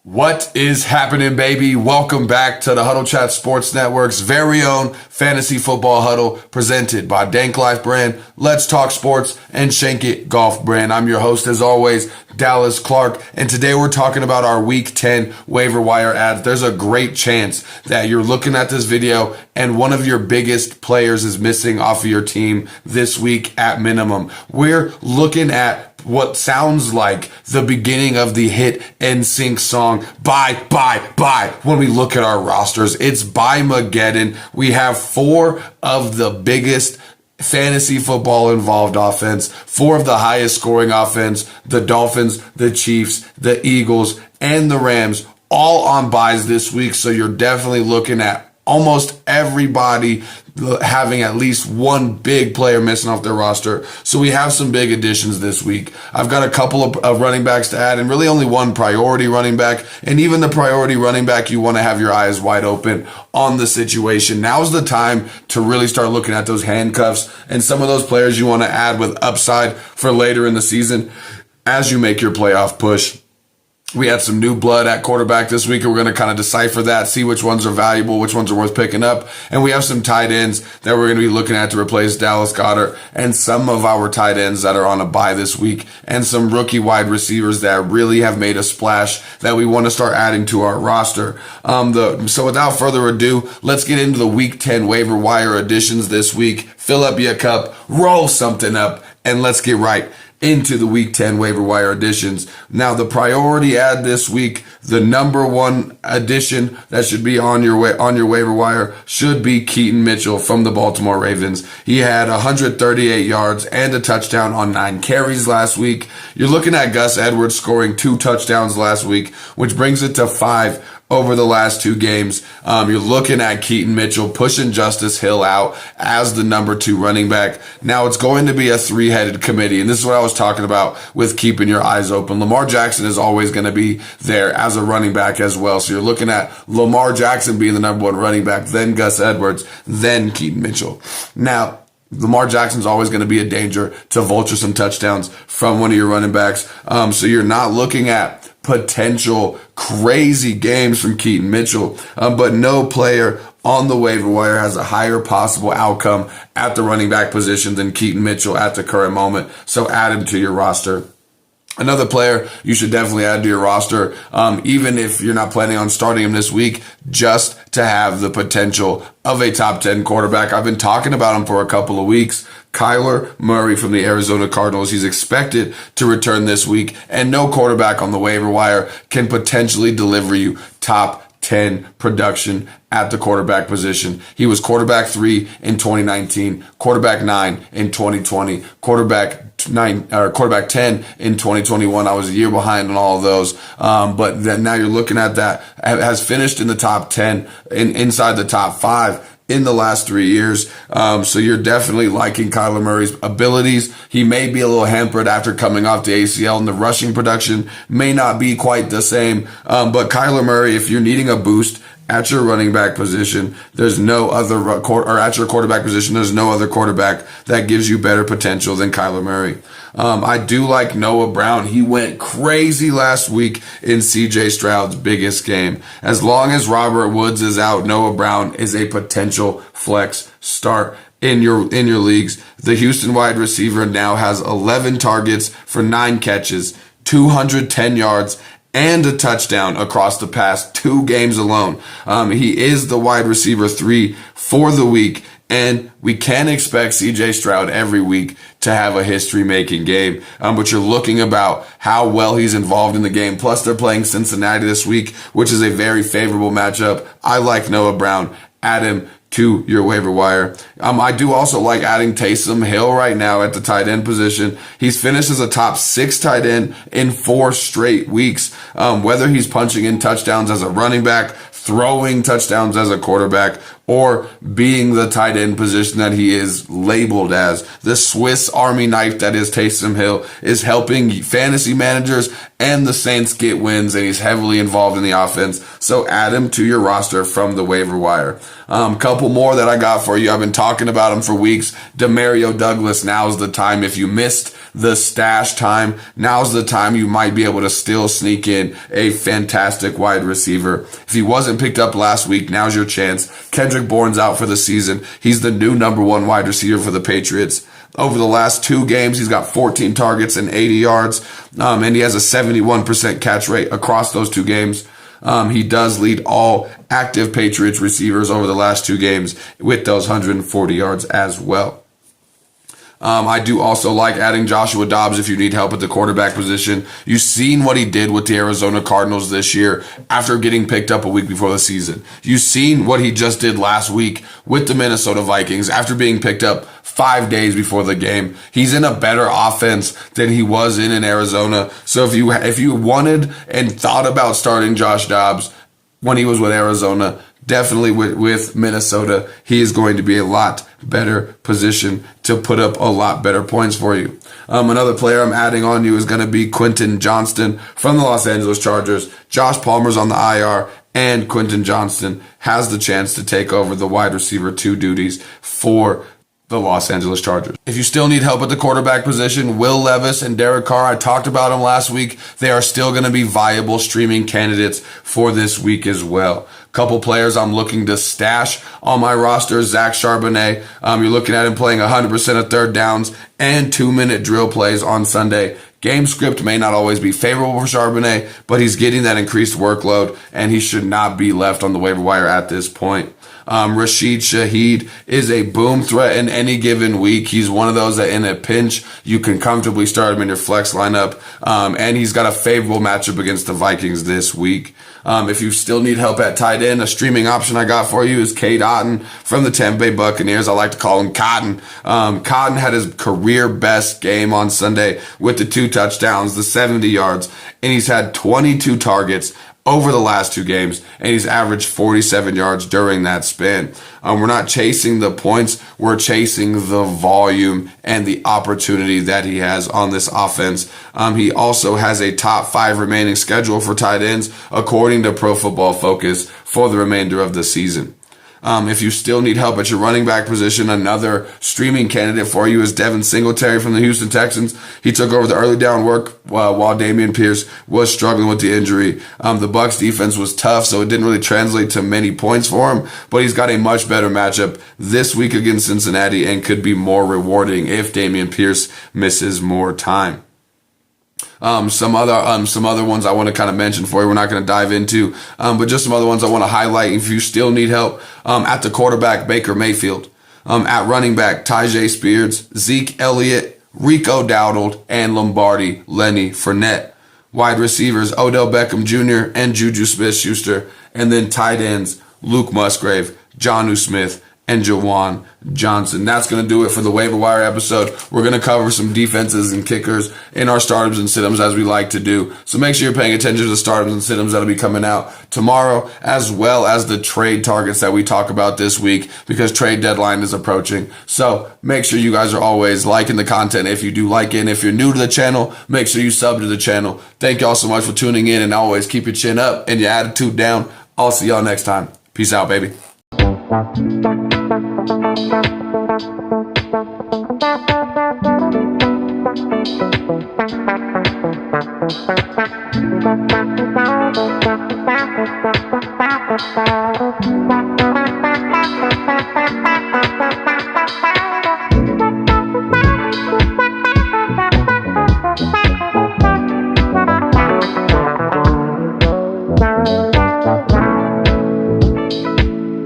What is happening, baby? Welcome back to the Huddle Chat Sports Network's very own fantasy football huddle presented by DanklyfeBrand. Let's talk sports and shank it golf brand. I'm your host, as always, Dallas Clark, and today we're talking about our Week 10 waiver wire ads. There's a great chance that you're looking at this video and one of your biggest players is missing off of your team this week at minimum. We're looking at what sounds like the beginning of the hit NSYNC song, Bye, when we look at our rosters. It's bye-maggedon. We have four of the biggest fantasy football involved offense, four of the highest scoring offense, the Dolphins, the Chiefs, the Eagles, and the Rams, all on buys this week. So you're definitely looking at almost everybody having at least one big player missing off their roster. So we have some big additions this week. I've got a couple of running backs to add and really only one priority running back. And even the priority running back, you want to have your eyes wide open on the situation. Now's the time to really start looking at those handcuffs and some of those players you want to add with upside for later in the season as you make your playoff push. We had some new blood at quarterback this week, and we're going to kind of decipher that, see which ones are valuable, which ones are worth picking up. And we have some tight ends that we're going to be looking at to replace Dallas Goedert and some of our tight ends that are on a bye this week and some rookie wide receivers that really have made a splash that we want to start adding to our roster. So without further ado, let's get into the Week 10 waiver wire additions this week. Fill up your cup, roll something up, and let's get right into the Week 10 waiver wire additions. Now, the priority ad this week, the number one addition that should be on your waiver wire should be Keaton Mitchell from the Baltimore Ravens. He had 138 yards and a touchdown on 9 carries last week. You're looking at Gus Edwards scoring 2 touchdowns last week, which brings it to 5 over the last 2 games. You're looking at Keaton Mitchell pushing Justice Hill out as the number 2 running back. Now it's going to be a 3-headed committee, and this is what I was talking about with keeping your eyes open. Lamar Jackson is always going to be there as a running back as well. So you're looking at Lamar Jackson being the number 1 running back, then Gus Edwards, then Keaton Mitchell. Now, Lamar Jackson's always going to be a danger to vulture some touchdowns from one of your running backs. So you're not looking at potential crazy games from Keaton Mitchell, but no player on the waiver wire has a higher possible outcome at the running back position than Keaton Mitchell at the current moment. So add him to your roster. Another player you should definitely add to your roster, even if you're not planning on starting him this week, just to have the potential of a top 10 quarterback. I've been talking about him for a couple of weeks. Kyler Murray from the Arizona Cardinals. He's expected to return this week, and no quarterback on the waiver wire can potentially deliver you top 10 production at the quarterback position. He was quarterback 3 in 2019, quarterback 9 in 2020, quarterback 10 in 2021. I was a year behind on all of those. But then now you're looking at that, has finished in the top 10, inside the top 5 in the last 3 years. So you're definitely liking Kyler Murray's abilities. He may be a little hampered after coming off the ACL, and the rushing production may not be quite the same. But Kyler Murray, if you're needing a boost at your running back position, there's no other, or at your quarterback position, there's no other quarterback that gives you better potential than Kyler Murray. I do like Noah Brown. He went crazy last week in CJ Stroud's biggest game. As long as Robert Woods is out, Noah Brown is a potential flex start in your leagues. The Houston wide receiver now has 11 targets for 9 catches, 210 yards, and a touchdown across the past 2 games alone. He is the wide receiver 3 for the week, and we can expect CJ Stroud every week to have a history-making game. But you're looking about how well he's involved in the game. Plus, they're playing Cincinnati this week, which is a very favorable matchup. I like Noah Brown. Add him to your waiver wire. I do also like adding Taysom Hill right now at the tight end position. He's finished as a top 6 tight end in 4 straight weeks. Whether he's punching in touchdowns as a running back, throwing touchdowns as a quarterback, or being the tight end position that he is labeled as. The Swiss Army knife that is Taysom Hill is helping fantasy managers and the Saints get wins, and he's heavily involved in the offense. So add him to your roster from the waiver wire. Couple more that I got for you. I've been talking about him for weeks. Demario Douglas, now's the time. If you missed the stash time, now's the time you might be able to still sneak in a fantastic wide receiver. If he wasn't picked up last week, now's your chance. Kendrick Bourne's out for the season. He's the new number one wide receiver for the Patriots. Over the last 2 games, he's got 14 targets and 80 yards, and he has a 71% catch rate across those 2 games. He does lead all active Patriots receivers over the last 2 games with those 140 yards as well. I do also like adding Joshua Dobbs if you need help at the quarterback position. You've seen what he did with the Arizona Cardinals this year after getting picked up a week before the season. You've seen what he just did last week with the Minnesota Vikings after being picked up 5 days before the game. He's in a better offense than he was in Arizona. So if you wanted and thought about starting Josh Dobbs when he was with Arizona, definitely with Minnesota, he is going to be a lot better position to put up a lot better points for you. Another player I'm adding on you is going to be Quentin Johnston from the Los Angeles Chargers. Josh Palmer's on the IR, and Quentin Johnston has the chance to take over the wide receiver 2 duties for the Los Angeles Chargers. If you still need help at the quarterback position, Will Levis and Derek Carr, I talked about them last week. They are still going to be viable streaming candidates for this week as well. Couple players I'm looking to stash on my roster. Zach Charbonnet. You're looking at him playing 100% of third downs and 2-minute drill plays on Sunday. Game script may not always be favorable for Charbonnet, but he's getting that increased workload, and he should not be left on the waiver wire at this point. Rashid Shaheed is a boom threat in any given week. He's one of those that in a pinch, you can comfortably start him in your flex lineup. And he's got a favorable matchup against the Vikings this week. If you still need help at tight end, a streaming option I got for you is Cade Otton from the Tampa Bay Buccaneers. I like to call him Cotton. Cotton had his career best game on Sunday with the 2 touchdowns, the 70 yards, and he's had 22 targets over the last 2 games, and he's averaged 47 yards during that span. We're not chasing the points, we're chasing the volume and the opportunity that he has on this offense. He also has a top 5 remaining schedule for tight ends, according to Pro Football Focus, for the remainder of the season. If you still need help at your running back position, another streaming candidate for you is Devin Singletary from the Houston Texans. He took over the early down work while Dameon Pierce was struggling with the injury. The Bucs defense was tough, so it didn't really translate to many points for him, but he's got a much better matchup this week against Cincinnati and could be more rewarding if Dameon Pierce misses more time. Some other ones I want to kind of mention for you. We're not going to dive into, but just some other ones I want to highlight. If you still need help, at the quarterback, Baker Mayfield, at running back, Tyjae Spears, Zeke Elliott, Rico Dowdle, and Lombardi Lenny Fournette. Wide receivers, Odell Beckham Jr. and Juju Smith-Schuster, and then tight ends, Luke Musgrave, Jonnu Smith, and Jawan Johnson. That's going to do it for the waiver wire episode. We're going to cover some defenses and kickers in our startums and sit-ems as we like to do. So make sure you're paying attention to the startums and sit-ems that'll be coming out tomorrow, as well as the trade targets that we talk about this week, because trade deadline is approaching. So make sure you guys are always liking the content if you do like it. And if you're new to the channel, make sure you sub to the channel. Thank y'all so much for tuning in, and always keep your chin up and your attitude down. I'll see y'all next time. Peace out, baby. Bye.